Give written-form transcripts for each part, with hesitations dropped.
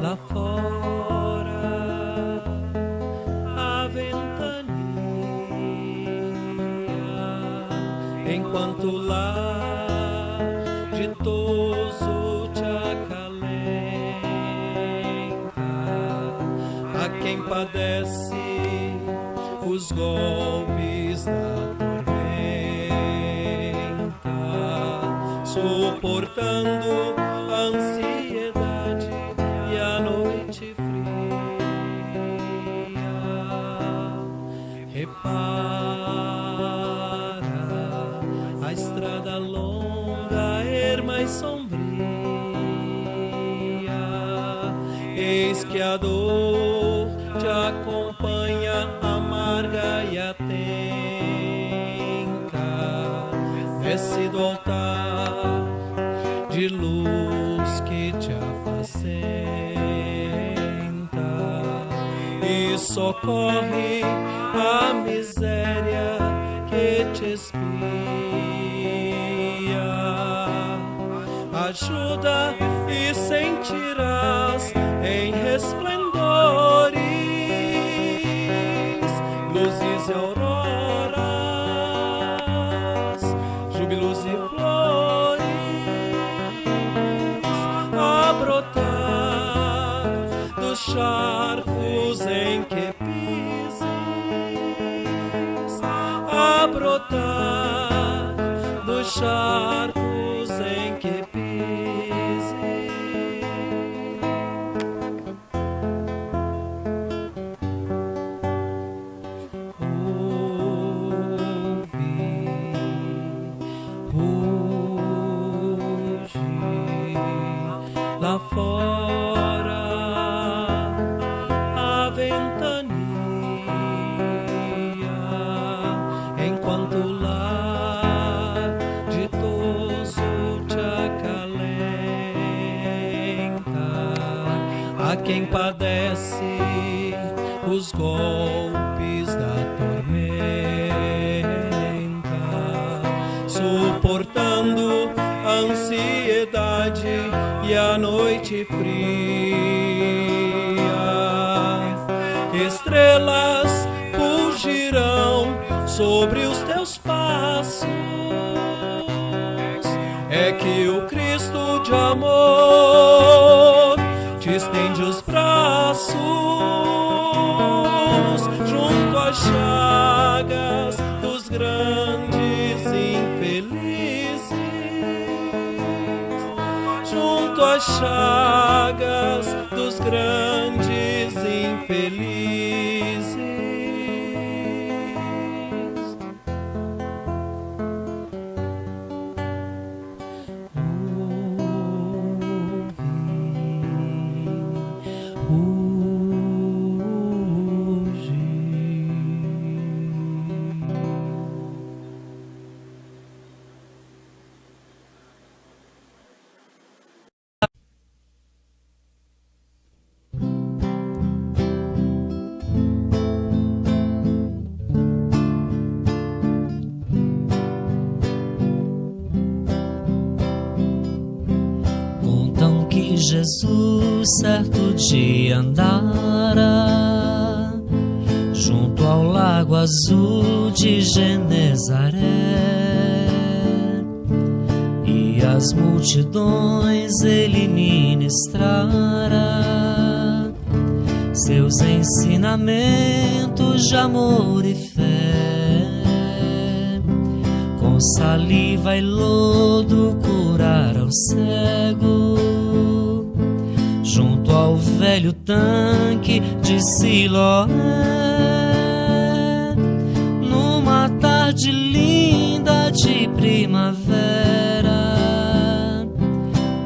lá fora a ventania, enquanto lá ditoso te acalenta a quem padece os golpes da tormenta, suportando a ansiedade e a noite fria. Repara a estrada longa, erma e sombria. Eis que a dor te acompanha, amarga e atenta. Desce do altar de luz que te apacenta e socorre a miséria que te espia. Ajuda e sentirás em resplendores, luzes e auroras, júbilos e flores a brotar dos charcos em que pises, a brotar dos charcos em que pises. Lá fora a ventania, enquanto o lar ditoso te acalenta a quem padece os golpes da tormenta, suportando a ansiedade e a noite fria. Estrelas fugirão sobre os teus passos. É que o Cristo de amor te estende os braços junto às chagas dos grandes infelizes, junto às chagas dos grandes infelizes. Jesus certo dia andara junto ao lago azul de Genezaré, e as multidões ele ministrara seus ensinamentos de amor e fé. Com saliva e lodo curara o cego junto ao velho tanque de Siloé. Numa tarde linda de primavera,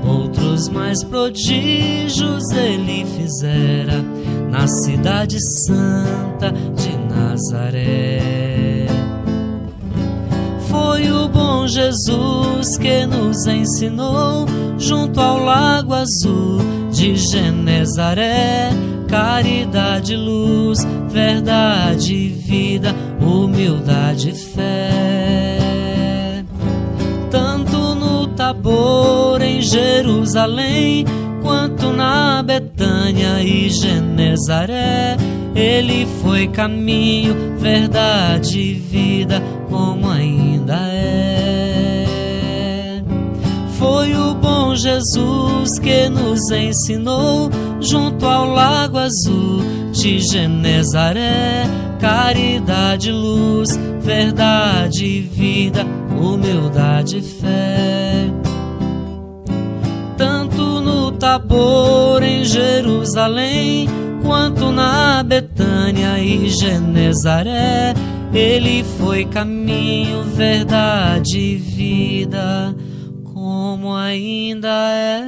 outros mais prodígios ele fizera na cidade santa de Nazaré. Foi o bom Jesus que nos ensinou junto ao lago azul de Genezaré, caridade, luz, verdade, vida, humildade e fé. Tanto no Tabor em Jerusalém, quanto na Betânia e Genezaré. Ele foi caminho, verdade e vida, como ainda é. Foi o bom Jesus que nos ensinou, junto ao lago azul de Genezaré. Caridade, luz, verdade e vida, humildade e fé. Tanto no Tabor, em Jerusalém, quanto na Betânia e Genezaré, ele foi caminho, verdade e vida, como ainda é.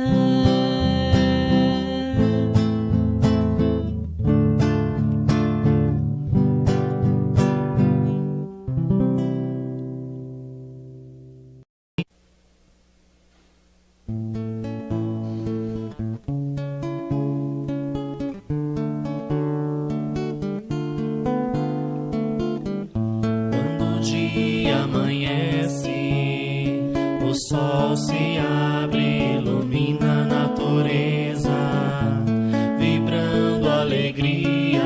O sol se abre, ilumina a natureza, vibrando alegria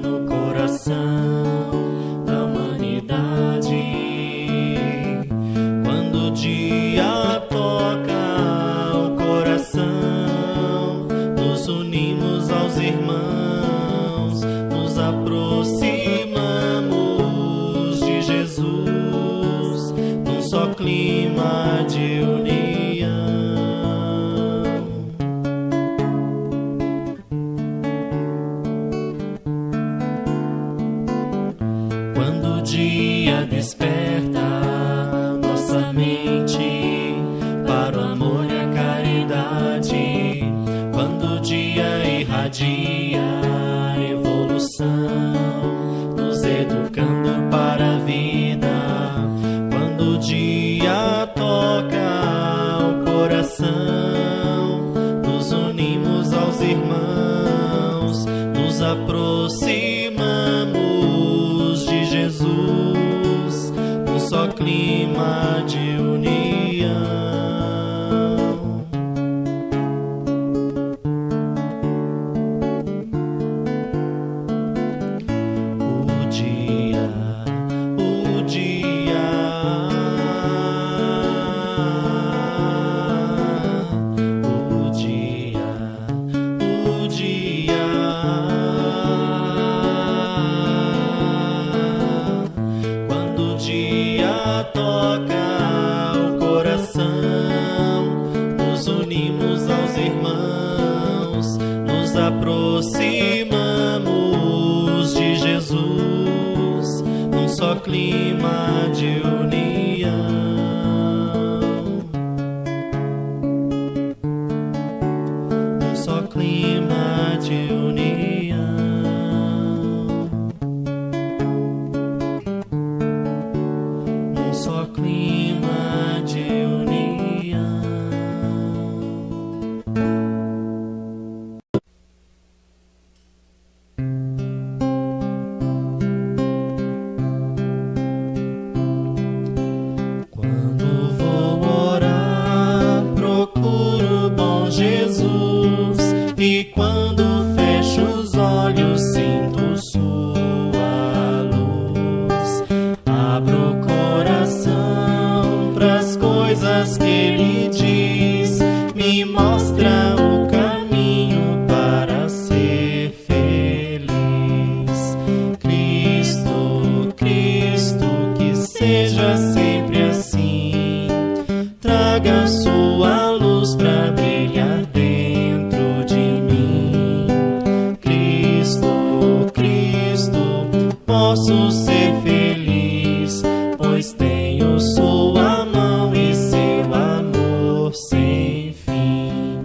no coração da humanidade. Quando o dia toca o coração, nos unimos aos irmãos, nos aproximamos de Jesus, num só clima de união. Quando o dia desperta nossa mente para o amor e a caridade, quando o dia irradia a evolução, nos educando para a vida, quando o dia toca o coração, nos unimos aos irmãos, nos aproximamos de Jesus, num só clima de união. Toca o coração, nos unimos aos irmãos, nos aproximamos de Jesus, num só clima de união. Num só clima de união. Só clima de união. Quando vou orar, procuro o bom Jesus, e quando fecho os olhos, sinto sua luz. Abro o coração pras coisas que ele diz, me mostra o caminho para ser feliz. Cristo, Cristo, que seja sempre assim, traga sua luz pra brilhar dentro de mim. Cristo, Cristo, posso ser feliz, pois tenho sua mão e seu amor sem fim.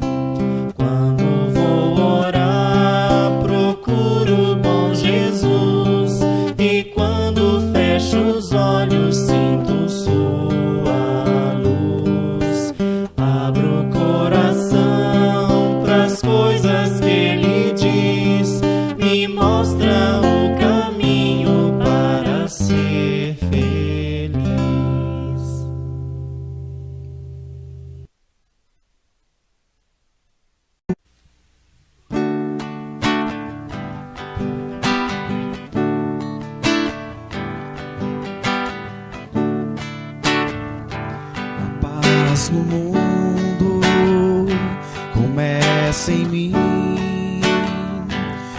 começa em mim.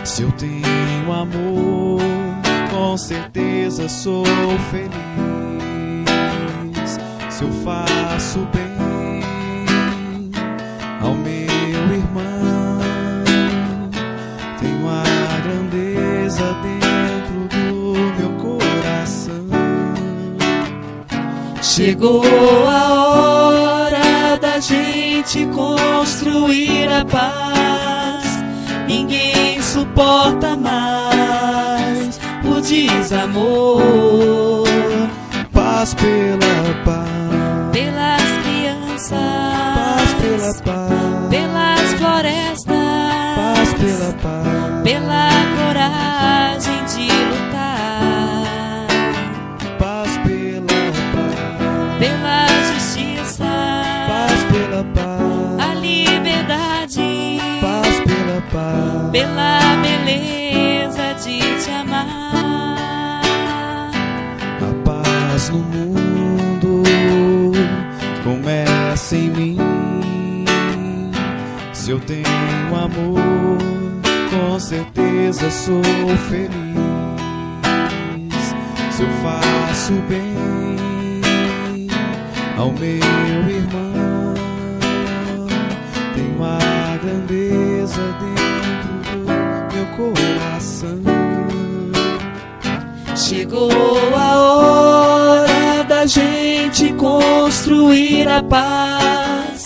Se eu tenho amor, com certeza sou feliz. Se eu faço bem ao meu irmão, tenho a grandeza dentro do meu coração. Chegou a hora da gente construir a paz. Ninguém suporta mais o desamor. Paz pela paz, pelas crianças, paz pela paz, pelas florestas, paz pela paz, pela coragem de lutar, paz pela paz, pela justiça, paz pela paz, a liberdade, paz pela paz, pela beleza de te amar. a paz no mundo começa em mim. Se eu tenho amor, com certeza sou feliz. Se eu faço bem ao meu irmão, tenho a grandeza dentro do meu coração. Chegou a hora da gente construir a paz.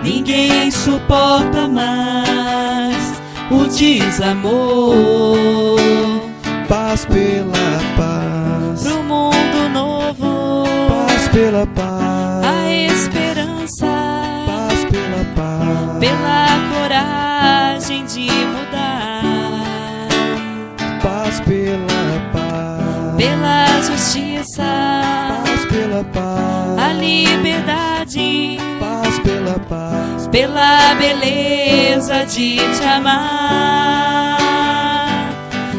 Ninguém suporta mais o desamor. Paz pela paz, Pro mundo novo, paz pela paz, a esperança, paz pela paz, pela coragem de mudar, paz pela paz, pela justiça, paz pela paz, a liberdade, paz pela paz, pela beleza de te amar,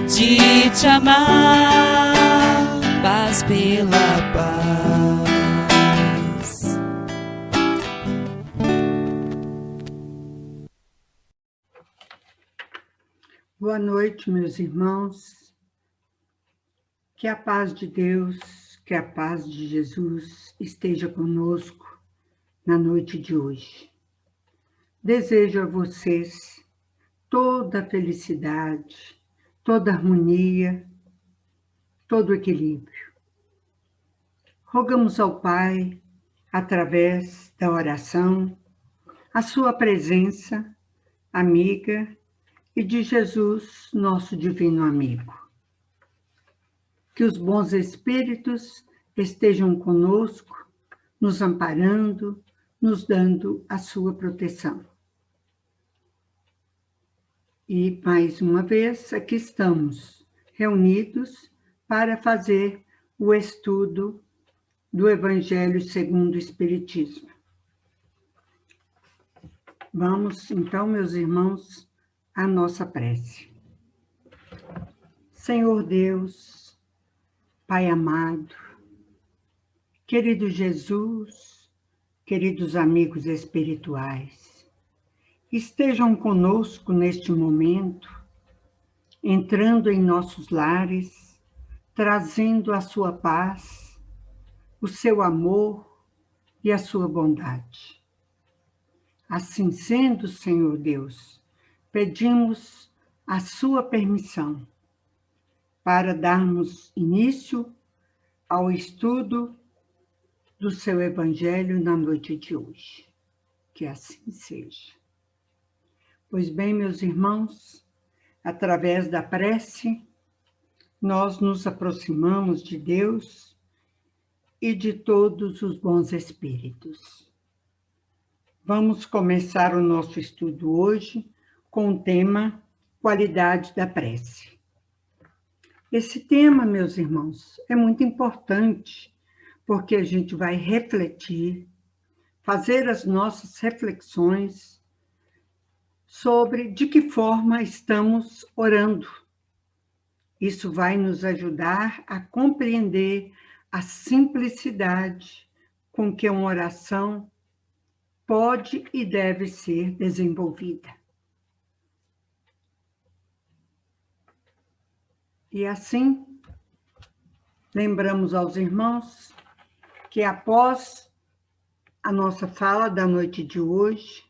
de te amar, paz pela paz. Boa noite, meus irmãos. Que a paz de Deus, que a paz de Jesus esteja conosco na noite de hoje. Desejo a vocês toda a felicidade, toda a harmonia, todo o equilíbrio. Rogamos ao Pai, através da oração, a sua presença amiga e de Jesus, nosso divino amigo. Que os bons espíritos estejam conosco, nos amparando, nos dando a sua proteção. E, mais uma vez, aqui estamos, reunidos para fazer o estudo do Evangelho segundo o Espiritismo. Vamos, então, meus irmãos, à nossa prece. Senhor Deus, Pai amado, querido Jesus, queridos amigos espirituais, estejam conosco neste momento, entrando em nossos lares, trazendo a sua paz, o seu amor e a sua bondade. Assim sendo, Senhor Deus, pedimos a sua permissão para darmos início ao estudo do seu Evangelho na noite de hoje. Que assim seja. Pois bem, meus irmãos, através da prece, nós nos aproximamos de Deus e de todos os bons espíritos. Vamos começar o nosso estudo hoje com o tema Qualidade da Prece. Esse tema, meus irmãos, é muito importante, porque a gente vai refletir, fazer as nossas reflexões sobre de que forma estamos orando. Isso vai nos ajudar a compreender a simplicidade com que uma oração pode e deve ser desenvolvida. E assim, lembramos aos irmãos que após a nossa fala da noite de hoje,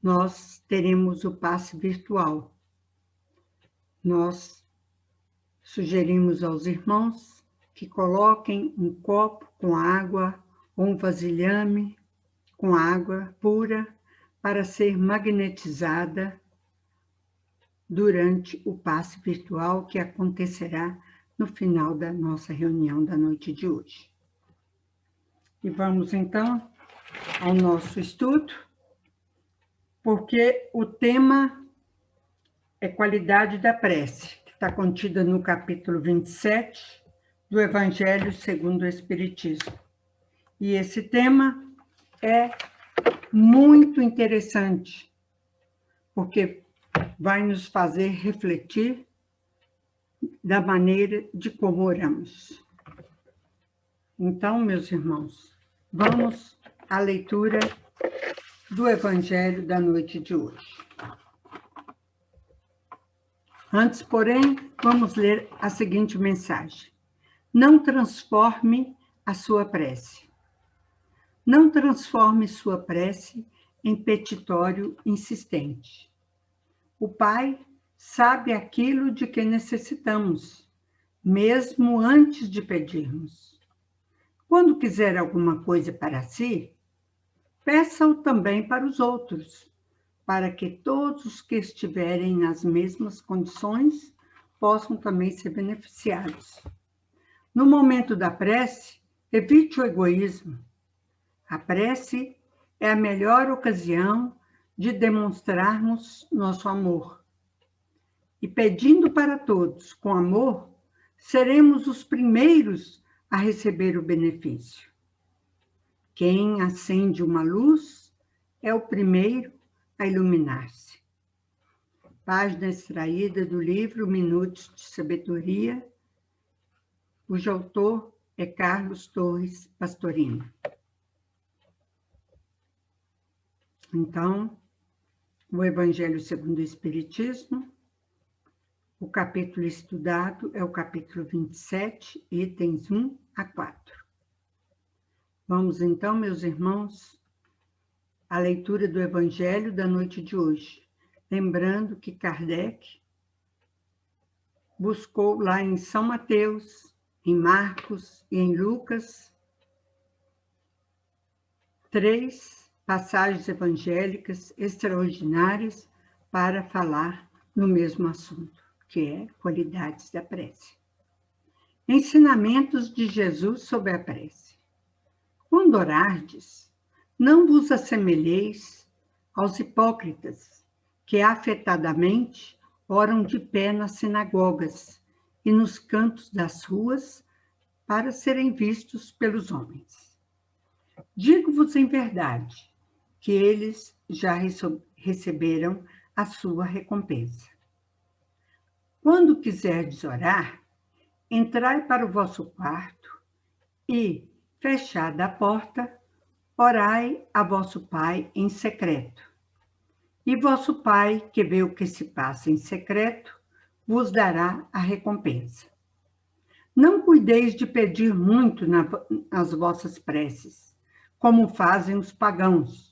nós teremos o passe virtual. Nós sugerimos aos irmãos que coloquem um copo com água ou um vasilhame com água pura para ser magnetizada durante o passe virtual que acontecerá no final da nossa reunião da noite de hoje. E vamos então ao nosso estudo, porque o tema é qualidade da prece, que está contida no capítulo 27 do Evangelho segundo o Espiritismo. E esse tema é muito interessante, porque vai nos fazer refletir da maneira de como oramos. Então, meus irmãos, vamos à leitura do Evangelho da noite de hoje. Antes, porém, vamos ler a seguinte mensagem. Não transforme a sua prece. Não transforme sua prece em petitório insistente. O Pai sabe aquilo de que necessitamos, mesmo antes de pedirmos. Quando quiser alguma coisa para si, peça-o também para os outros, para que todos os que estiverem nas mesmas condições possam também ser beneficiados. No momento da prece, evite o egoísmo. A prece é a melhor ocasião de demonstrarmos nosso amor. E pedindo para todos com amor, seremos os primeiros a receber o benefício. Quem acende uma luz é o primeiro a iluminar-se. Página extraída do livro Minutos de Sabedoria, cujo autor é Carlos Torres Pastorino. Então, o Evangelho segundo o Espiritismo, o capítulo estudado é o capítulo 27, itens 1 a 4. Vamos então, meus irmãos, à leitura do Evangelho da noite de hoje. Lembrando que Kardec buscou lá em São Mateus, em Marcos e em Lucas, 3 passagens evangélicas extraordinárias para falar no mesmo assunto, que é qualidades da prece. Ensinamentos de Jesus sobre a prece. Quando orardes, não vos assemelheis aos hipócritas, que afetadamente oram de pé nas sinagogas e nos cantos das ruas para serem vistos pelos homens. Digo-vos em verdade, que eles já receberam a sua recompensa. Quando quiserdes orar, entrai para o vosso quarto e, fechada a porta, orai a vosso Pai em secreto. E vosso Pai, que vê o que se passa em secreto, vos dará a recompensa. Não cuideis de pedir muito nas vossas preces, como fazem os pagãos,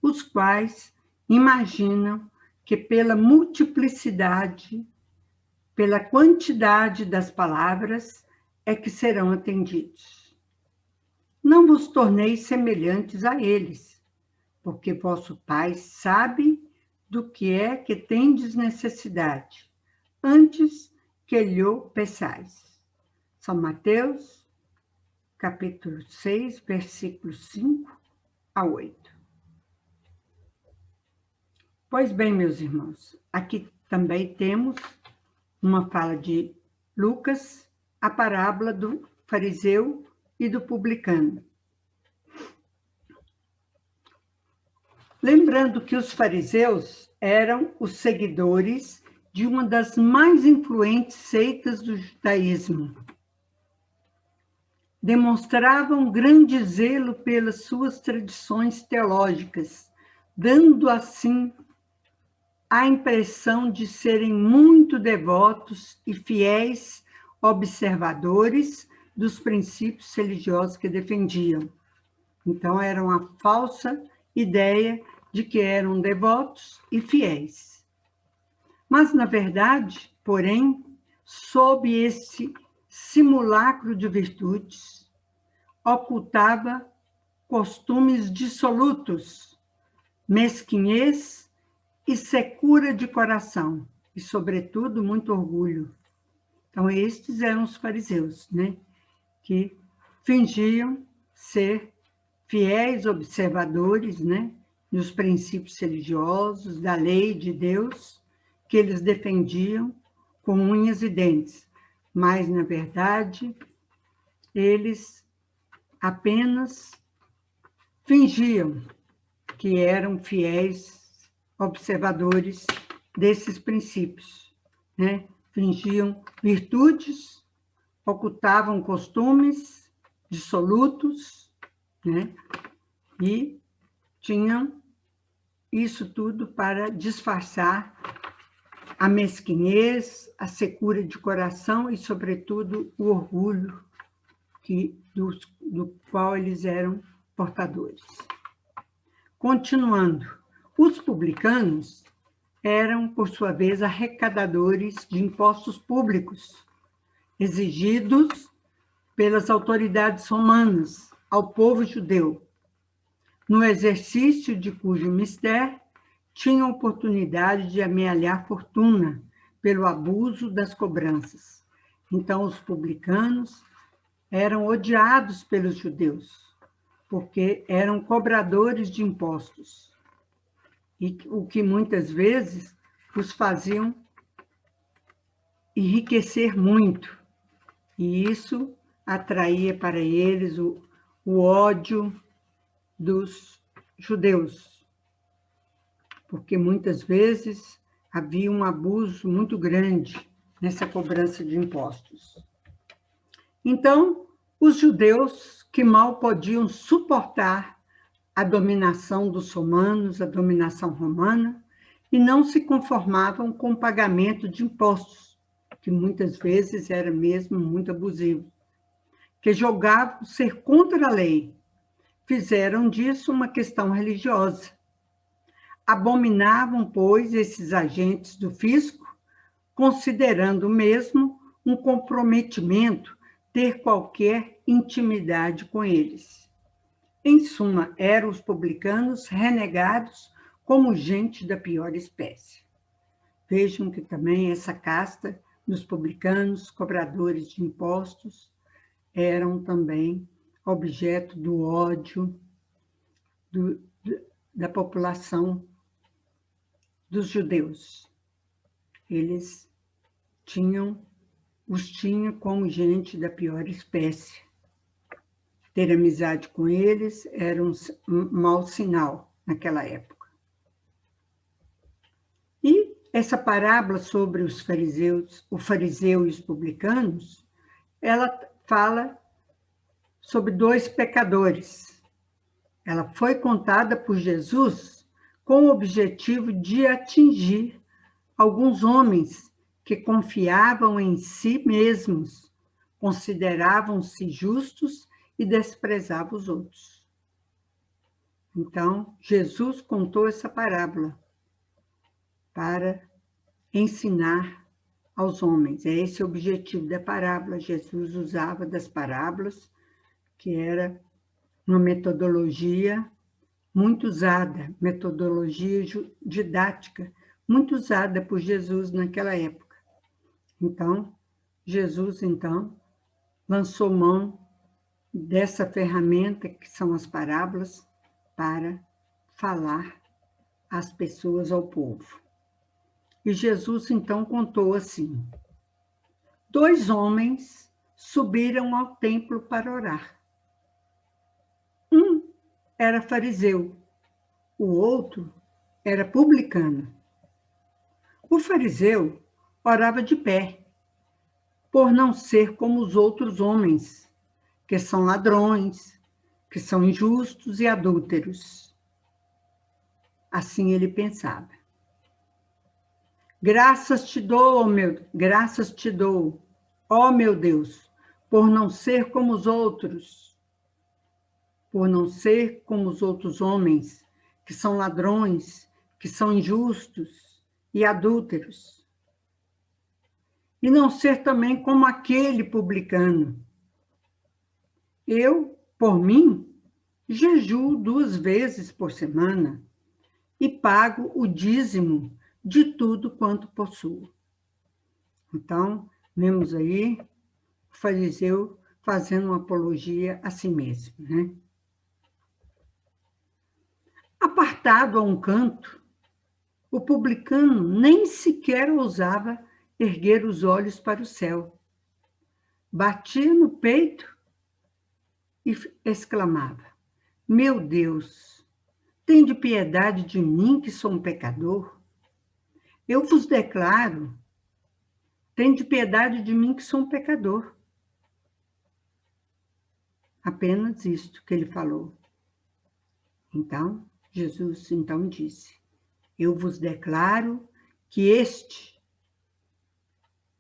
os quais imaginam que pela multiplicidade, pela quantidade das palavras, é que serão atendidos. Não vos torneis semelhantes a eles, porque vosso Pai sabe do que é que tendes necessidade, antes que lhe peçais. São Mateus, capítulo 6, versículos 5 a 8. Pois bem, meus irmãos, aqui também temos uma fala de Lucas, a parábola do fariseu e do publicano. Lembrando que os fariseus eram os seguidores de uma das mais influentes seitas do judaísmo. Demonstravam grande zelo pelas suas tradições teológicas, dando assim a impressão de serem muito devotos e fiéis observadores dos princípios religiosos que defendiam. Então, era uma falsa ideia de que eram devotos e fiéis. Mas, na verdade, porém, sob esse simulacro de virtudes, ocultava costumes dissolutos, mesquinhez e secura de coração, e, sobretudo, muito orgulho. Então, estes eram os fariseus, né? Que fingiam ser fiéis observadores, né? Dos princípios religiosos, da lei de Deus, que eles defendiam com unhas e dentes. Mas, na verdade, eles apenas fingiam que eram fiéis observadores desses princípios, né? Fingiam virtudes, ocultavam costumes dissolutos, né? E tinham isso tudo para disfarçar a mesquinhez, a secura de coração e, sobretudo, o orgulho do qual eles eram portadores. Continuando, os publicanos eram, por sua vez, arrecadadores de impostos públicos, exigidos pelas autoridades romanas ao povo judeu, no exercício de cujo mistério tinham oportunidade de amealhar fortuna pelo abuso das cobranças. Então, os publicanos eram odiados pelos judeus, porque eram cobradores de impostos, e o que muitas vezes os faziam enriquecer muito, e isso atraía para eles o ódio dos judeus, porque muitas vezes havia um abuso muito grande nessa cobrança de impostos. Então, os judeus que mal podiam suportar a dominação dos romanos, a dominação romana, e não se conformavam com o pagamento de impostos, que muitas vezes era mesmo muito abusivo, que julgavam ser contra a lei, fizeram disso uma questão religiosa. Abominavam, pois, esses agentes do fisco, considerando mesmo um comprometimento ter qualquer intimidade com eles. Em suma, eram os publicanos renegados como gente da pior espécie. Vejam que também essa casta dos publicanos, cobradores de impostos, eram também objeto do ódio da população dos judeus. Eles os tinham como gente da pior espécie. Ter amizade com eles era um mau sinal naquela época. E essa parábola sobre os fariseus, o fariseu e os publicanos, ela fala sobre dois pecadores. Ela foi contada por Jesus com o objetivo de atingir alguns homens que confiavam em si mesmos, consideravam-se justos e desprezavam os outros. Então, Jesus contou essa parábola para ensinar aos homens. É esse o objetivo da parábola. Jesus usava das parábolas, que era uma metodologia muito usada, metodologia didática, muito usada por Jesus naquela época. Então, Jesus, lançou mão dessa ferramenta, que são as parábolas, para falar às pessoas, ao povo. E Jesus, então, contou assim: 2 homens subiram ao templo para orar. Um era fariseu, o outro era publicano. O fariseu orava de pé, por não ser como os outros homens, que são ladrões, que são injustos e adúlteros. Assim ele pensava. Graças te dou, Ó meu Deus, por não ser como os outros, por não ser como os outros homens, que são ladrões, que são injustos e adúlteros, e não ser também como aquele publicano. Eu, por mim, jejuo 2 vezes por semana e pago o dízimo de tudo quanto possuo. Então, vemos aí o fariseu fazendo uma apologia a si mesmo, né? Apartado a um canto, o publicano nem sequer ousava erguer os olhos para o céu. Batia no peito e exclamava: Meu Deus, tende piedade de mim, que sou um pecador. Eu vos declaro, tende piedade de mim, que sou um pecador. Apenas isto que ele falou. Então, Jesus então disse: Eu vos declaro que este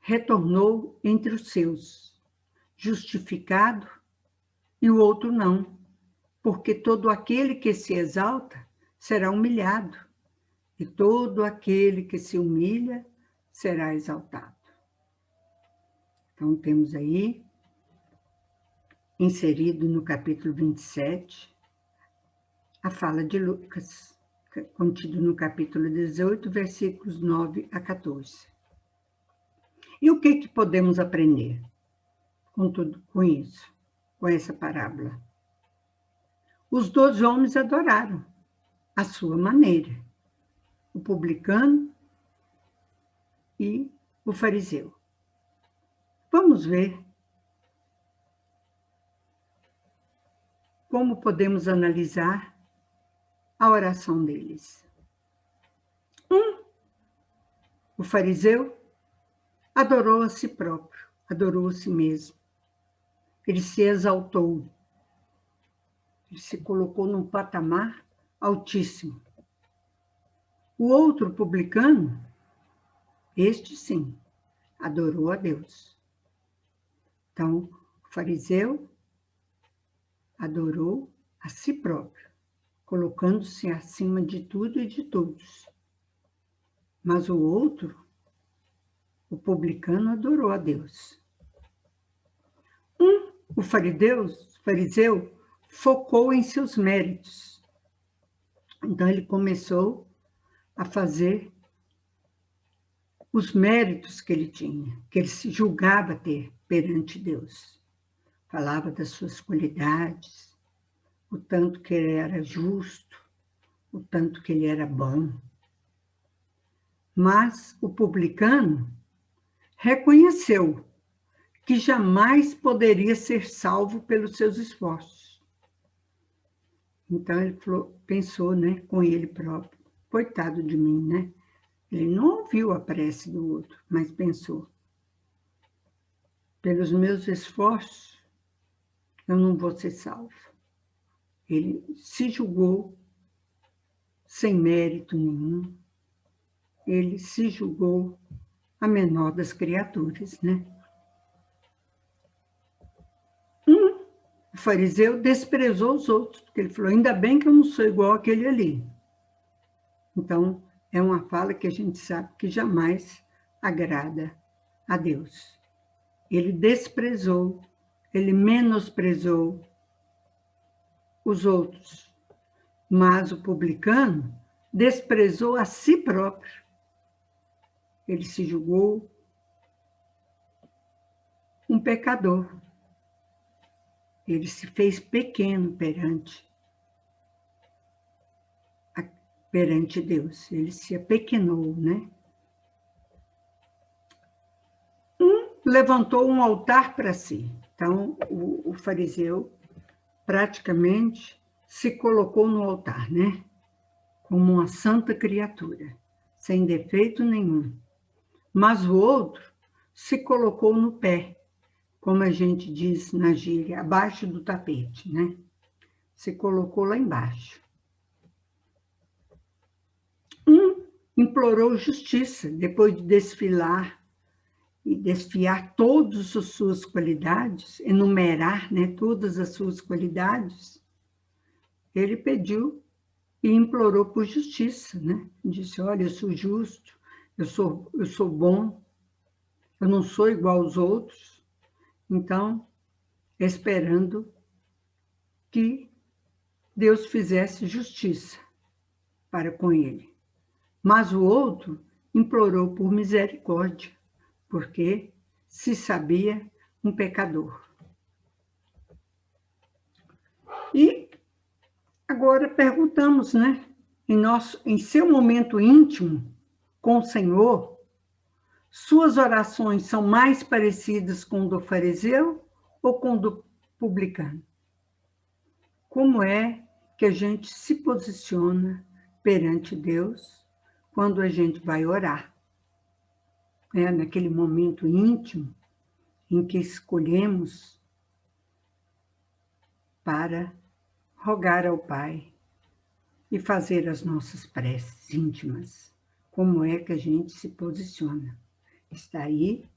retornou entre os seus, justificado, e o outro não, porque todo aquele que se exalta será humilhado, e todo aquele que se humilha será exaltado. Então, temos aí, inserido no capítulo 27, a fala de Lucas, contido no capítulo 18, versículos 9 a 14. E o que podemos aprender com isso, com essa parábola? Os 2 homens adoraram à sua maneira, o publicano e o fariseu. Vamos ver como podemos analisar a oração deles. O fariseu adorou a si próprio, adorou a si mesmo. Ele se exaltou. Ele se colocou num patamar altíssimo. O outro publicano, este sim, adorou a Deus. Então, o fariseu adorou a si próprio, colocando-se acima de tudo e de todos. Mas o outro, o publicano, adorou a Deus. O fariseu focou em seus méritos. Então, ele começou a fazer os méritos que ele tinha, que ele se julgava ter perante Deus. Falava das suas qualidades, o tanto que ele era justo, o tanto que ele era bom. Mas o publicano reconheceu que jamais poderia ser salvo pelos seus esforços. Então ele pensou, né, com ele próprio: coitado de mim, né? Ele não ouviu a prece do outro, mas pensou: pelos meus esforços, eu não vou ser salvo. Ele se julgou sem mérito nenhum. Ele se julgou a menor das criaturas, né? O fariseu desprezou os outros, porque ele falou: ainda bem que eu não sou igual àquele ali. Então, é uma fala que a gente sabe que jamais agrada a Deus. Ele desprezou, ele menosprezou os outros, mas o publicano desprezou a si próprio. Ele se julgou um pecador. Ele se fez pequeno perante Deus. Ele se apequenou, né? Levantou um altar para si. Então, o fariseu praticamente se colocou no altar, né? Como uma santa criatura, sem defeito nenhum. Mas o outro se colocou no pé, como a gente diz na gíria, abaixo do tapete, né? Se colocou lá embaixo. Implorou justiça depois de desfilar e desfiar todas as suas qualidades, enumerar, né, todas as suas qualidades, ele pediu e implorou por justiça, né? Disse, olha, eu sou justo, eu sou bom, eu não sou igual aos outros. Então, esperando que Deus fizesse justiça para com ele. Mas o outro implorou por misericórdia, porque se sabia um pecador. E agora perguntamos, né? Em seu momento íntimo com o Senhor, suas orações são mais parecidas com o do fariseu ou com o do publicano? Como é que a gente se posiciona perante Deus quando a gente vai orar? Naquele momento íntimo em que escolhemos para rogar ao Pai e fazer as nossas preces íntimas. Como é que a gente se posiciona? Está aí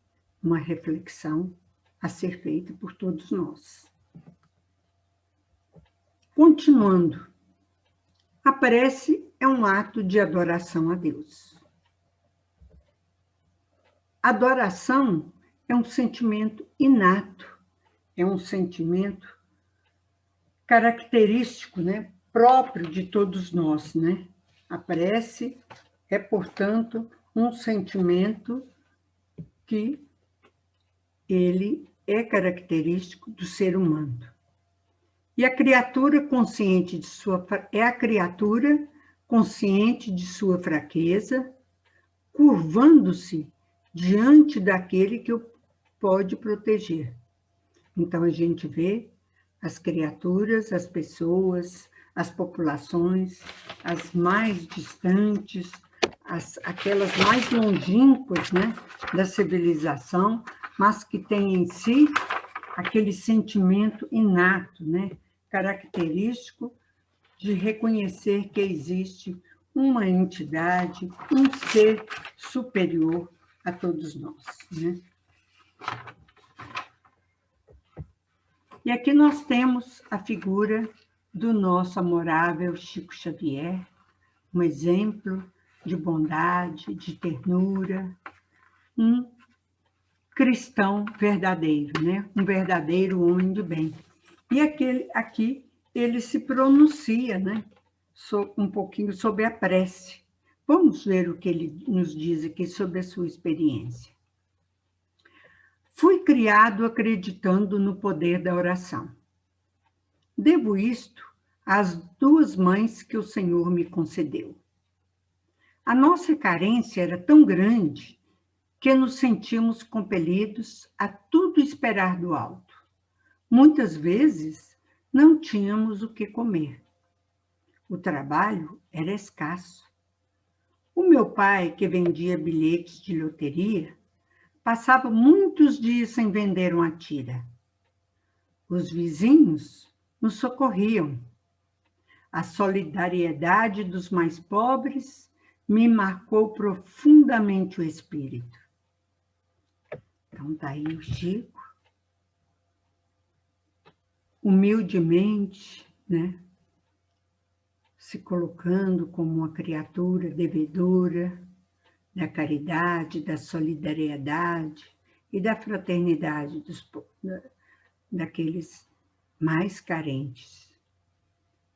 uma reflexão a ser feita por todos nós. Continuando, a prece é um ato de adoração a Deus. Adoração é um sentimento inato, é um sentimento característico, né, próprio de todos nós, né? A prece é, portanto, um sentimento que ele é característico do ser humano. E a criatura consciente de sua fraqueza, curvando-se diante daquele que o pode proteger. Então a gente vê as criaturas, as pessoas, as populações, as mais distantes, aquelas mais longínquas, né, da civilização, mas que têm em si aquele sentimento inato, né, característico de reconhecer que existe uma entidade, um ser superior a todos nós, né? E aqui nós temos a figura do nosso amorável Chico Xavier, um exemplo de bondade, de ternura, um cristão verdadeiro, né? Um verdadeiro homem de bem. E aqui ele se pronuncia, né? Um pouquinho sobre a prece. Vamos ver o que ele nos diz aqui sobre a sua experiência. Fui criado acreditando no poder da oração. Devo isto às duas mães que o Senhor me concedeu. A nossa carência era tão grande que nos sentimos compelidos a tudo esperar do alto. Muitas vezes não tínhamos o que comer. O trabalho era escasso. O meu pai, que vendia bilhetes de loteria, passava muitos dias sem vender uma tira. Os vizinhos nos socorriam. A solidariedade dos mais pobres me marcou profundamente o espírito. Então, está aí o Chico, humildemente, né, se colocando como uma criatura devedora da caridade, da solidariedade e da fraternidade daqueles mais carentes.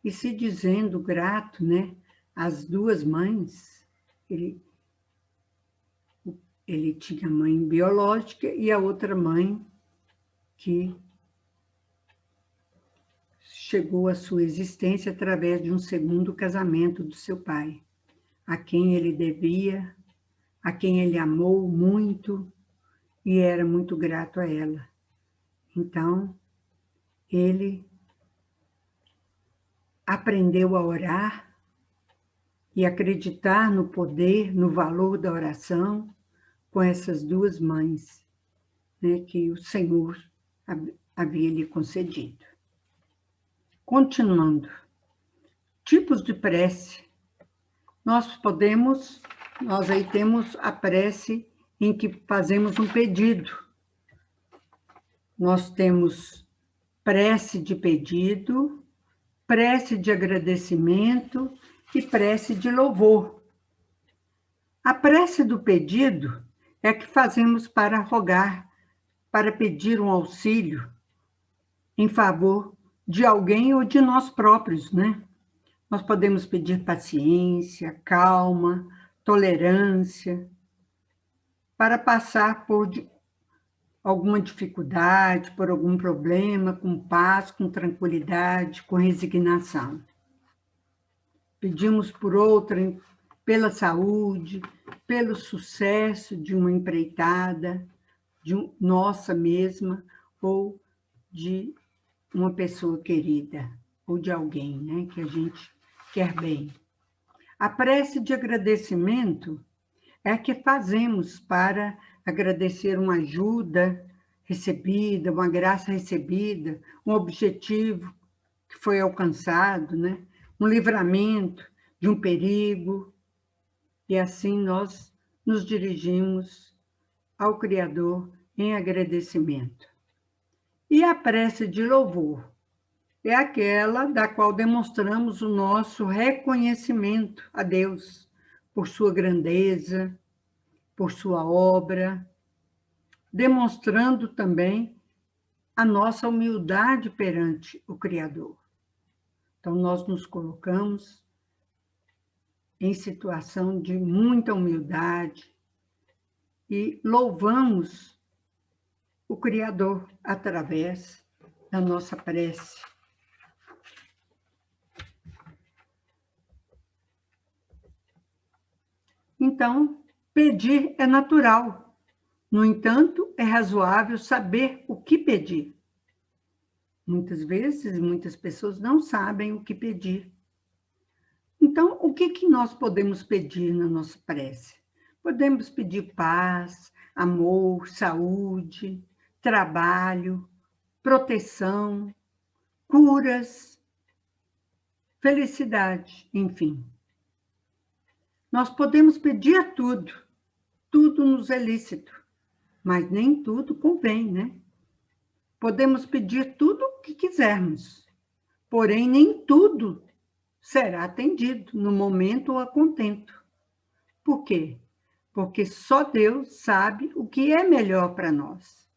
E se dizendo grato, né, às duas mães. Ele tinha a mãe biológica e a outra mãe que chegou à sua existência através de um segundo casamento do seu pai, a quem ele devia, a quem ele amou muito e era muito grato a ela. Então, ele aprendeu a orar e acreditar no poder, no valor da oração com essas duas mães, né, que o Senhor havia lhe concedido. Continuando, tipos de prece. Nós aí temos a prece em que fazemos um pedido. Nós temos prece de pedido, prece de agradecimento e prece de louvor. A prece do pedido é a que fazemos para rogar, para pedir um auxílio em favor de alguém ou de nós próprios, né? Nós podemos pedir paciência, calma, tolerância, para passar por alguma dificuldade, por algum problema, com paz, com tranquilidade, com resignação. Pedimos por outra, pela saúde, pelo sucesso de uma empreitada, nossa mesma, ou de uma pessoa querida, ou de alguém, né, que a gente quer bem. A prece de agradecimento é a que fazemos para agradecer uma ajuda recebida, uma graça recebida, um objetivo que foi alcançado, né? Um livramento de um perigo. E assim nós nos dirigimos ao Criador em agradecimento. E a prece de louvor é aquela da qual demonstramos o nosso reconhecimento a Deus por sua grandeza, por sua obra, demonstrando também a nossa humildade perante o Criador. Então, nós nos colocamos em situação de muita humildade e louvamos o Criador através da nossa prece. Então, pedir é natural. No entanto, é razoável saber o que pedir. Muitas vezes, muitas pessoas não sabem o que pedir. Então, o que nós podemos pedir na nossa prece? Podemos pedir paz, amor, saúde, trabalho, proteção, curas, felicidade, enfim. Nós podemos pedir a tudo, tudo nos é lícito, mas nem tudo convém, né? Podemos pedir tudo o que quisermos, porém nem tudo será atendido no momento ou a contento. Por quê? Porque só Deus sabe o que é melhor para nós.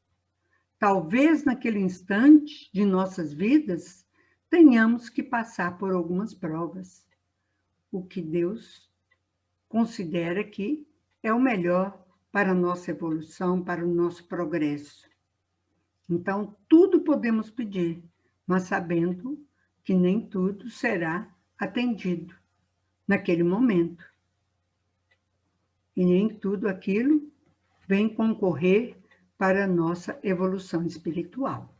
Talvez naquele instante de nossas vidas tenhamos que passar por algumas provas, o que Deus considera que é o melhor para a nossa evolução, para o nosso progresso. Então, tudo podemos pedir, mas sabendo que nem tudo será atendido naquele momento. E nem tudo aquilo vem concorrer para a nossa evolução espiritual.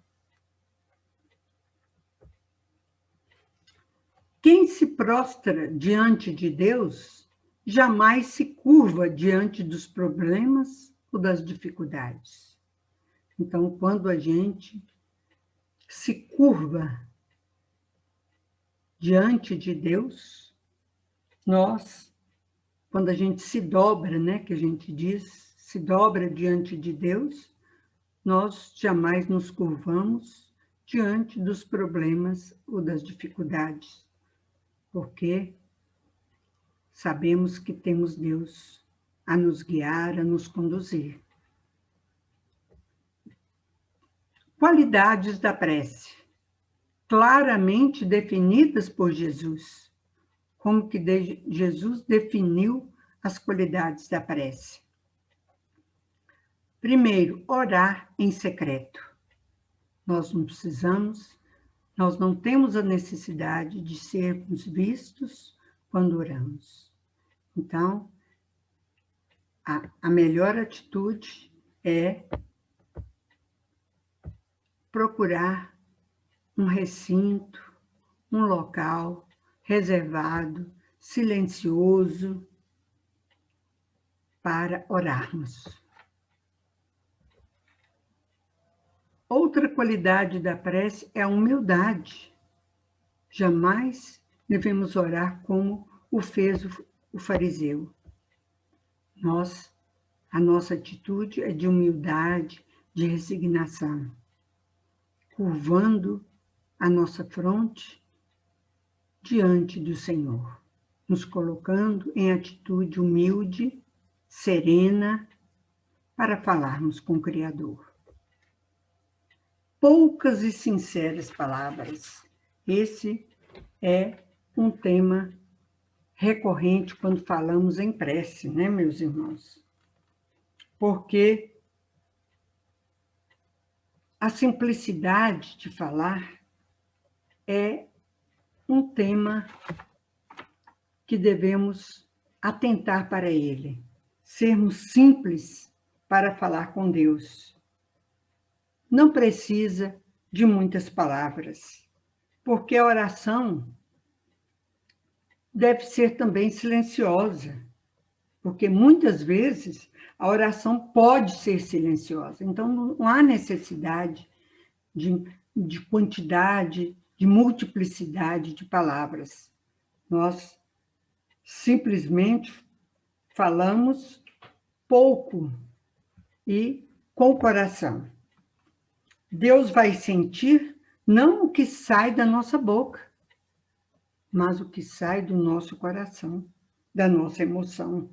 Quem se prostra diante de Deus jamais se curva diante dos problemas ou das dificuldades. Então, quando a gente se curva diante de Deus, quando a gente se dobra, né, que a gente diz, se dobra diante de Deus, nós jamais nos curvamos diante dos problemas ou das dificuldades, porque sabemos que temos Deus a nos guiar, a nos conduzir. Qualidades da prece, claramente definidas por Jesus. Como que Jesus definiu as qualidades da prece? Primeiro, orar em secreto. Nós não temos a necessidade de sermos vistos quando oramos. Então, a melhor atitude é procurar um recinto, um local reservado, silencioso, para orarmos. Outra qualidade da prece é a humildade. Jamais devemos orar como o fez o fariseu. Nós A nossa atitude é de humildade, de resignação, curvando a nossa fronte diante do Senhor, nos colocando em atitude humilde, serena, para falarmos com o Criador. Poucas e sinceras palavras. Esse é um tema recorrente quando falamos em prece, né, meus irmãos? Porque a simplicidade de falar é um tema que devemos atentar para ele, sermos simples para falar com Deus. Não precisa de muitas palavras, porque a oração deve ser também silenciosa, porque muitas vezes a oração pode ser silenciosa, então não há necessidade de quantidade, de multiplicidade de palavras. Nós simplesmente falamos pouco e com o coração. Deus vai sentir não o que sai da nossa boca, mas o que sai do nosso coração, da nossa emoção,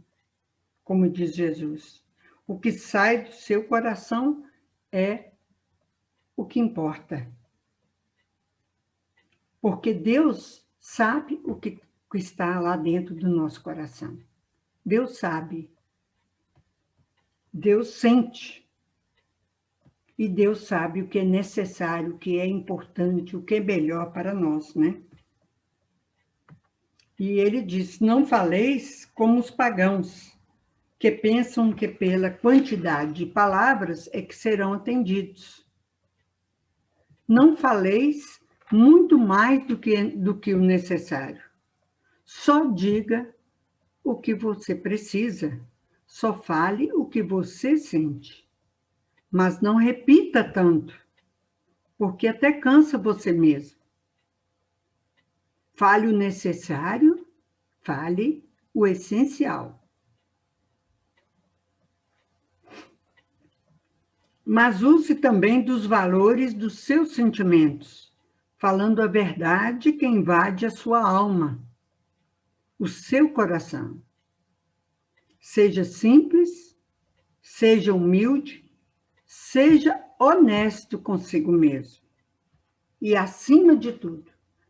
como diz Jesus. O que sai do seu coração é o que importa. Porque Deus sabe o que está lá dentro do nosso coração. Deus sabe. Deus sente. E Deus sabe o que é necessário, o que é importante, o que é melhor para nós, né? E ele diz, não faleis como os pagãos, que pensam que pela quantidade de palavras é que serão atendidos. Não faleis muito mais do que o necessário. Só diga o que você precisa. Só fale o que você sente. Mas não repita tanto, porque até cansa você mesmo. Fale o necessário, fale o essencial. Mas use também dos valores dos seus sentimentos, falando a verdade que invade a sua alma, o seu coração. Seja simples, seja humilde, seja honesto consigo mesmo. E, acima de tudo,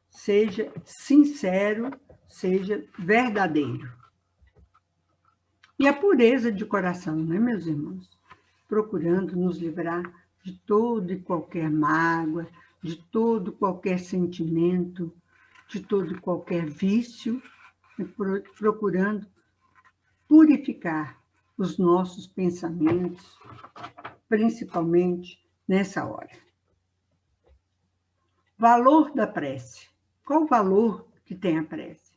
seja sincero, seja verdadeiro. E a pureza de coração, né, meus irmãos? Procurando nos livrar de todo e qualquer mágoa, de todo e qualquer sentimento, de todo e qualquer vício, procurando purificar os nossos pensamentos, principalmente nessa hora. Valor da prece. Qual o valor que tem a prece?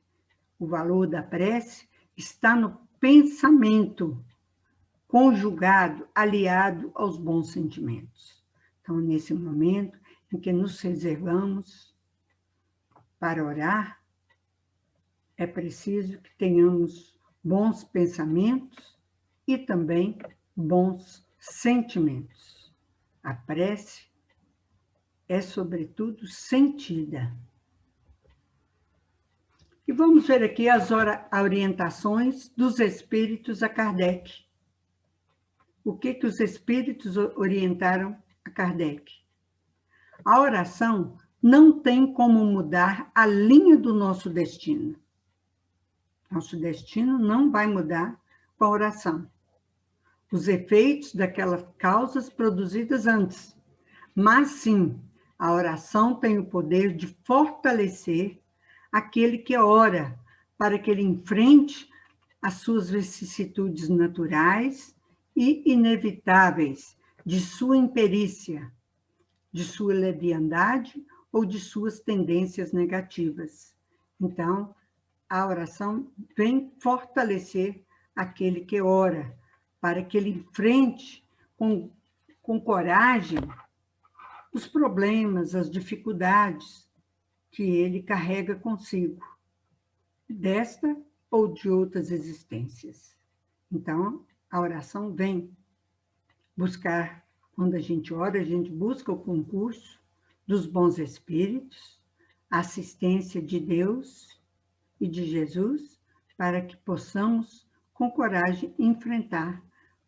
O valor da prece está no pensamento conjugado, aliado aos bons sentimentos. Então, nesse momento em que nos reservamos para orar, é preciso que tenhamos bons pensamentos e também bons sentimentos. A prece é, sobretudo, sentida. E vamos ver aqui as orientações dos espíritos a Kardec. O que os espíritos orientaram a Kardec? A oração não tem como mudar a linha do nosso destino. Nosso destino não vai mudar com a oração. Os efeitos daquelas causas produzidas antes. Mas, sim, a oração tem o poder de fortalecer aquele que ora, para que ele enfrente as suas vicissitudes naturais e inevitáveis de sua imperícia, de sua leviandade ou de suas tendências negativas. Então, a oração vem fortalecer aquele que ora, para que ele enfrente com coragem os problemas, as dificuldades que ele carrega consigo, desta ou de outras existências. Então, a oração vem buscar, quando a gente ora, a gente busca o concurso dos bons espíritos, a assistência de Deus e de Jesus, para que possamos, com coragem, enfrentar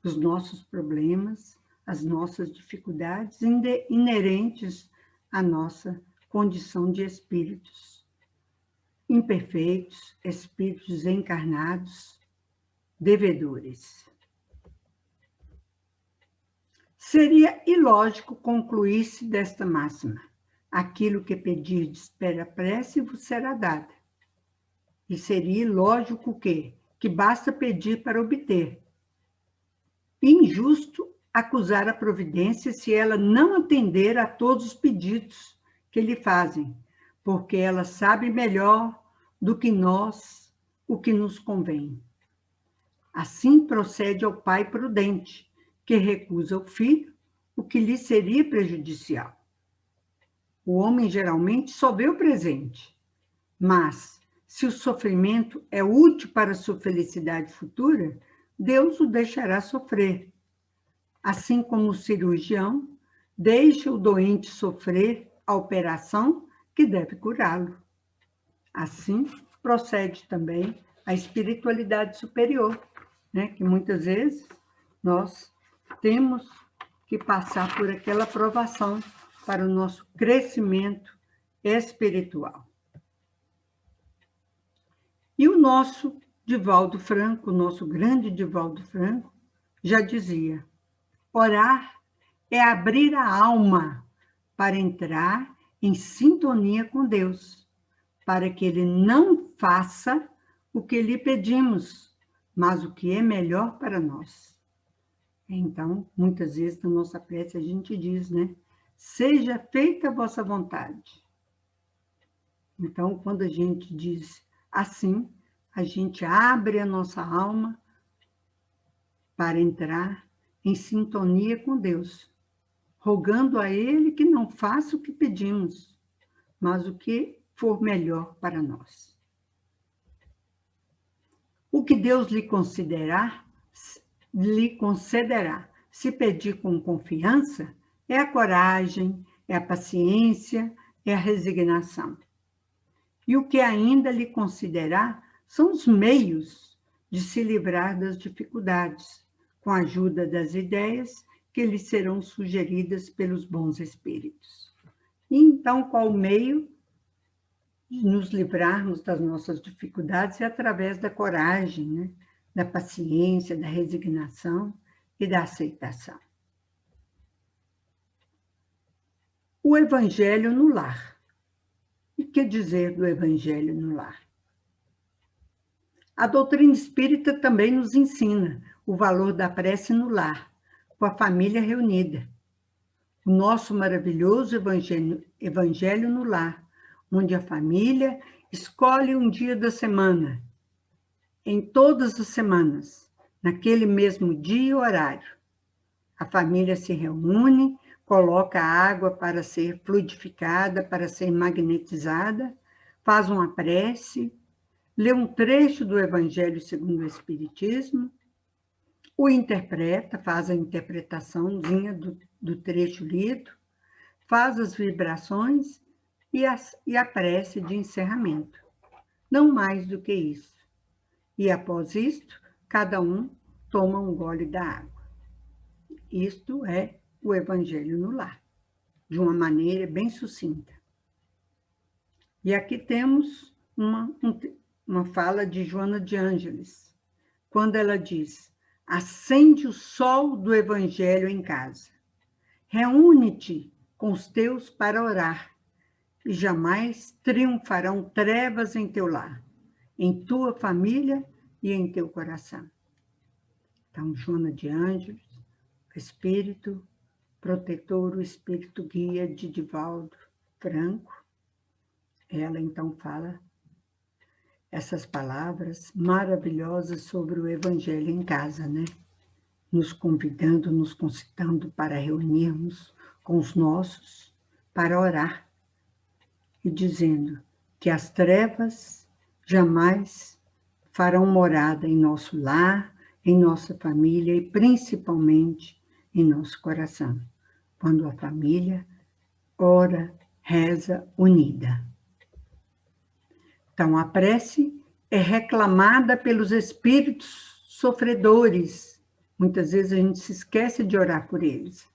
os nossos problemas, as nossas dificuldades inerentes à nossa condição de espíritos imperfeitos, espíritos encarnados, devedores. Seria ilógico concluir-se desta máxima: aquilo que pedirdes pela prece vos será dado. E seria ilógico que basta pedir para obter. Injusto acusar a providência se ela não atender a todos os pedidos que lhe fazem, porque ela sabe melhor do que nós o que nos convém. Assim procede ao pai prudente, que recusa ao filho o que lhe seria prejudicial. O homem geralmente só vê o presente, mas se o sofrimento é útil para a sua felicidade futura, Deus o deixará sofrer. Assim como o cirurgião deixa o doente sofrer a operação que deve curá-lo. Assim procede também a espiritualidade superior, né? Que muitas vezes nós temos que passar por aquela provação para o nosso crescimento espiritual. E o nosso Divaldo Franco, o nosso grande Divaldo Franco, já dizia: orar é abrir a alma para entrar em sintonia com Deus, para que Ele não faça o que lhe pedimos, mas o que é melhor para nós. Então, muitas vezes na nossa prece a gente diz, né? Seja feita a vossa vontade. Então, quando a gente diz assim, a gente abre a nossa alma para entrar em sintonia com Deus, rogando a Ele que não faça o que pedimos, mas o que for melhor para nós. O que Deus lhe concederá, se pedir com confiança, é a coragem, é a paciência, é a resignação. E o que ainda lhe concederá são os meios de se livrar das dificuldades, com a ajuda das ideias que lhe serão sugeridas pelos bons espíritos. E então, qual o meio de nos livrarmos das nossas dificuldades? É através da coragem, né? Da paciência, da resignação e da aceitação. O Evangelho no lar. E que dizer do Evangelho no lar? A doutrina espírita também nos ensina o valor da prece no lar, com a família reunida. O nosso maravilhoso Evangelho no lar, onde a família escolhe um dia da semana, em todas as semanas, naquele mesmo dia e horário. A família se reúne, coloca a água para ser fluidificada, para ser magnetizada, faz uma prece, lê um trecho do Evangelho segundo o Espiritismo, o interpreta, faz a interpretaçãozinha do trecho lido, faz as vibrações e a prece de encerramento. Não mais do que isso. E após isto, cada um toma um gole da água. Isto é o Evangelho no lar, de uma maneira bem sucinta. E aqui temos uma fala de Joana de Ângeles, quando ela diz: acende o sol do Evangelho em casa, reúne-te com os teus para orar, e jamais triunfarão trevas em teu lar, em tua família e em teu coração. Então, Joana de Ângeles, o espírito protetor, o espírito guia de Divaldo Franco, ela então fala essas palavras maravilhosas sobre o Evangelho em casa, né? Nos convidando, nos concitando para reunirmos com os nossos, para orar, e dizendo que as trevas jamais farão morada em nosso lar, em nossa família e principalmente em nosso coração, quando a família ora, reza unida. Então, a prece é reclamada pelos espíritos sofredores. Muitas vezes a gente se esquece de orar por eles.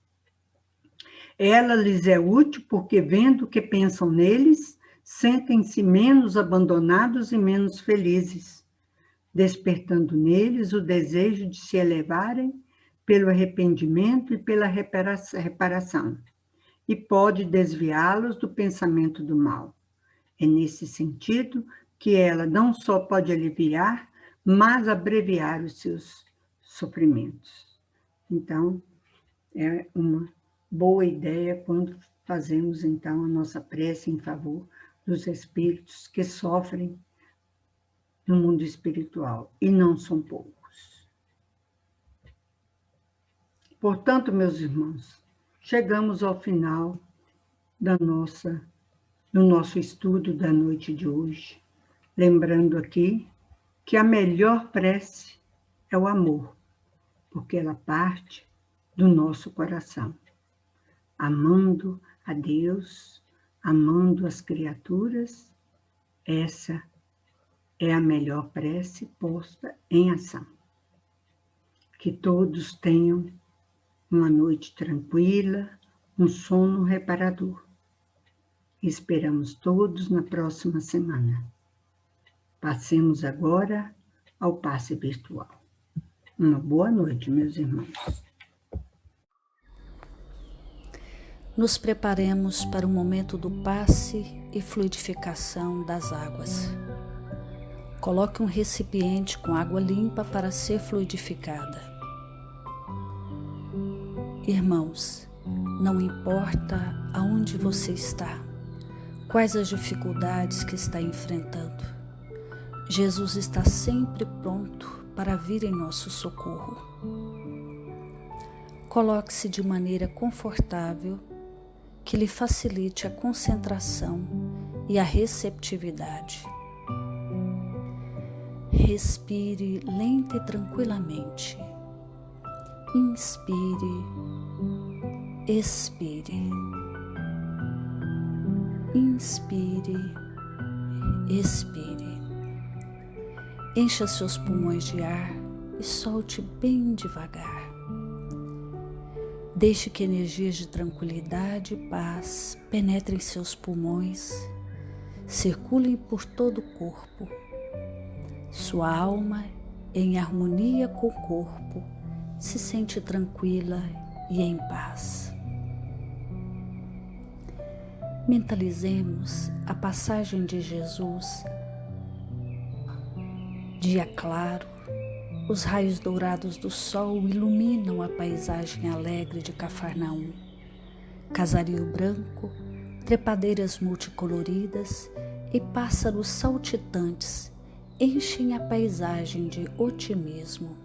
Ela lhes é útil porque, vendo que pensam neles, sentem-se menos abandonados e menos felizes, despertando neles o desejo de se elevarem pelo arrependimento e pela reparação, e pode desviá-los do pensamento do mal. É nesse sentido que ela não só pode aliviar, mas abreviar os seus sofrimentos. Então, é uma boa ideia quando fazemos, então, a nossa prece em favor dos espíritos que sofrem no mundo espiritual, e não são poucos. Portanto, meus irmãos, chegamos ao final do nosso estudo da noite de hoje, lembrando aqui que a melhor prece é o amor, porque ela parte do nosso coração. Amando a Deus, amando as criaturas, essa é a melhor prece posta em ação. Que todos tenham uma noite tranquila, um sono reparador. Esperamos todos na próxima semana. Passemos agora ao passe virtual. Uma boa noite, meus irmãos. Nos preparemos para o momento do passe e fluidificação das águas. Coloque um recipiente com água limpa para ser fluidificada. Irmãos, não importa aonde você está, quais as dificuldades que está enfrentando, Jesus está sempre pronto para vir em nosso socorro. Coloque-se de maneira confortável, que lhe facilite a concentração e a receptividade. Respire lenta e tranquilamente. Inspire, expire. Inspire, expire. Encha seus pulmões de ar e solte bem devagar. Deixe que energias de tranquilidade e paz penetrem seus pulmões, circulem por todo o corpo. Sua alma, em harmonia com o corpo, se sente tranquila e em paz. Mentalizemos a passagem de Jesus. Dia claro, os raios dourados do sol iluminam a paisagem alegre de Cafarnaum. Casario branco, trepadeiras multicoloridas e pássaros saltitantes enchem a paisagem de otimismo.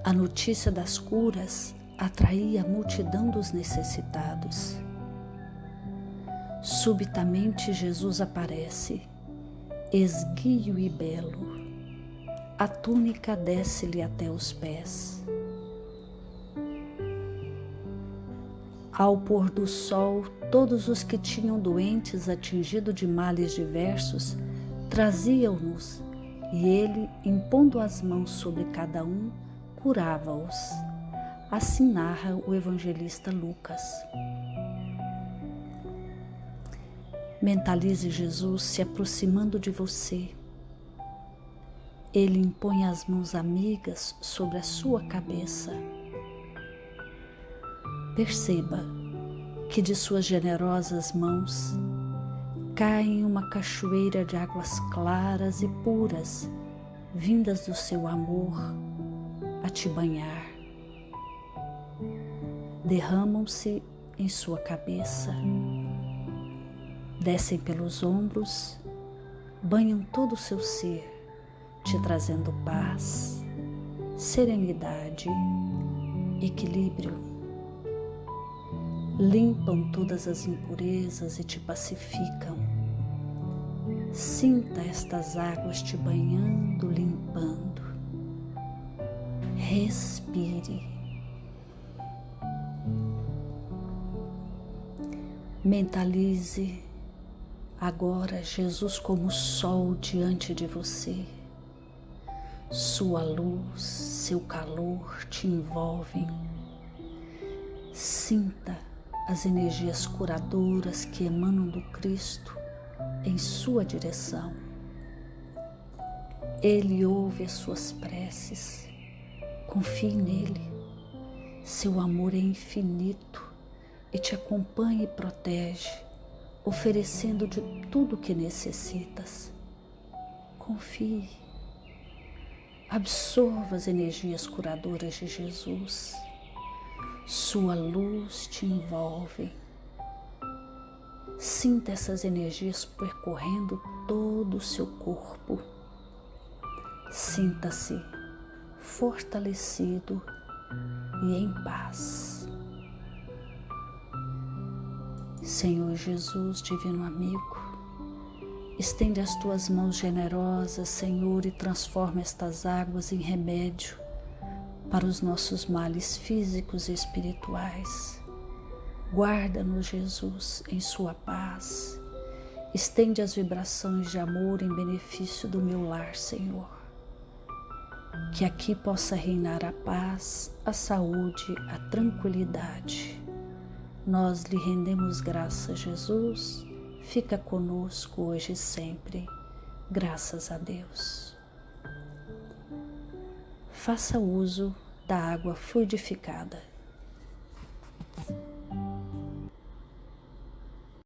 A notícia das curas atraía a multidão dos necessitados. Subitamente Jesus aparece, esguio e belo. A túnica desce-lhe até os pés. Ao pôr do sol, todos os que tinham doentes atingidos de males diversos traziam-nos, e ele, impondo as mãos sobre cada um, curava-os. Assim narra o evangelista Lucas. Mentalize Jesus se aproximando de você. Ele impõe as mãos amigas sobre a sua cabeça. Perceba que de suas generosas mãos caem uma cachoeira de águas claras e puras, vindas do seu amor a te banhar. Derramam-se em sua cabeça, descem pelos ombros, banham todo o seu ser, te trazendo paz, serenidade, equilíbrio. Limpam todas as impurezas e te pacificam. Sinta estas águas te banhando, limpando. Respire. Mentalize agora Jesus como sol diante de você. Sua luz, seu calor te envolvem. Sinta as energias curadoras que emanam do Cristo em sua direção. Ele ouve as suas preces. Confie nele. Seu amor é infinito e te acompanha e protege, oferecendo de tudo o que necessitas. Confie. Absorva as energias curadoras de Jesus. Sua luz te envolve. Sinta essas energias percorrendo todo o seu corpo. Sinta-se fortalecido e em paz. Senhor Jesus, divino amigo, estende as tuas mãos generosas, Senhor, e transforma estas águas em remédio para os nossos males físicos e espirituais. Guarda-nos, Jesus, em sua paz. Estende as vibrações de amor em benefício do meu lar, Senhor. Que aqui possa reinar a paz, a saúde, a tranquilidade. Nós lhe rendemos graças, Jesus. Fica conosco hoje e sempre. Graças a Deus. Faça uso da água fluidificada.